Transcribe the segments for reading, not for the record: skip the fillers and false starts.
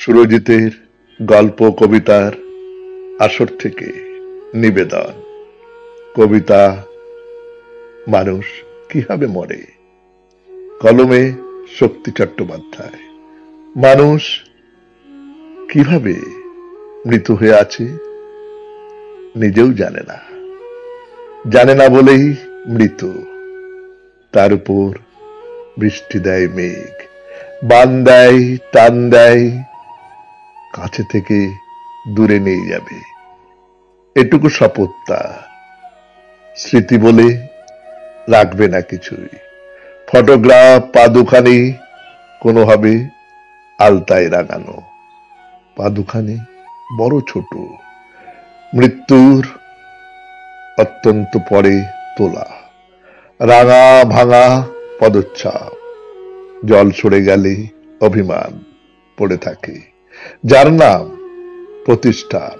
সুরজিতের গল্প কবিতার আসর থেকে নিবেদন। কবিতা মানুষ কিভাবে মরে, কলমে শক্তি চট্টোপাধ্যায়। মানুষ কিভাবে মৃত হয়ে আছে নিজেও জানে না, জানে না বলেই মৃত। তার উপর বৃষ্টি দেয় মেঘ, বান দেয়, টান দেয়, কাছে থেকে দূরে নিয়ে যাবে। এটুকু শপথ তার, স্মৃতি বলে রাখবে না কিছুই। ফটোগ্রাফ পা দুখানি কোনোভাবে আলতায় রাঙানো, পা দুখানি বড় ছোট, মৃত্যুর অত্যন্ত পরে তোলা, রাঙা ভাঙা পদচ্ছাপ। জল সরে গেলে অভিমান পড়ে থাকে, যার নাম প্রতিষ্ঠান,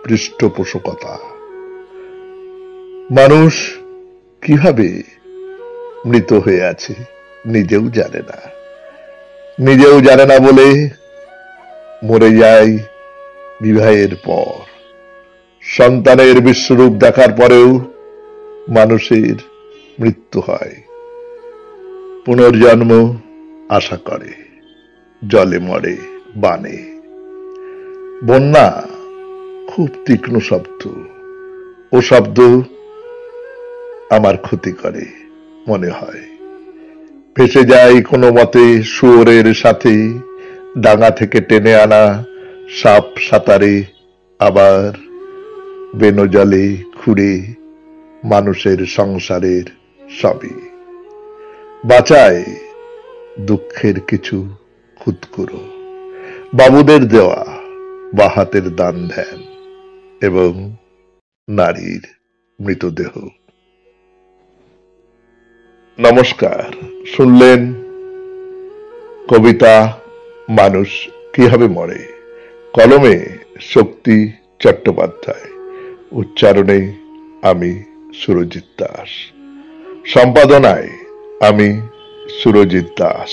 পৃষ্ঠপোষকতা। মানুষ কিভাবে মৃত হয়ে আছে নিজেও জানে না, নিজেও জানে না বলে মরে যায় বিবাহের পর। সন্তানের বিশ্বরূপ দেখার পরেও মানুষের মৃত্যু হয়। পুনর্জন্ম আশা করে, জলে মরে বানে। বন্যা খুব তীক্ষ্ণ শব্দ, ও শব্দ আমার ক্ষতি করে মনে হয়। ভেসে যায় কোনো মতে শুয়োরের সাথে, ডাঙা থেকে টেনে আনা সাপ সাঁতারে, আবার বেনো জলে খুঁড়ে মানুষের সংসারের সবই। বাঁচায় দুঃখের কিছু খুঁতখুরো, বাবুদের দেওয়া বাহাতের দান ধ্যান এবং নারীর মৃতদেহ। নমস্কার, শুনলেন কবিতা মানুষ কিভাবে মরে, কলমে শক্তি চট্টোপাধ্যায়, উচ্চারণে আমি সুরজিৎ দাস, সম্পাদনায় আমি সুরজিৎ দাস।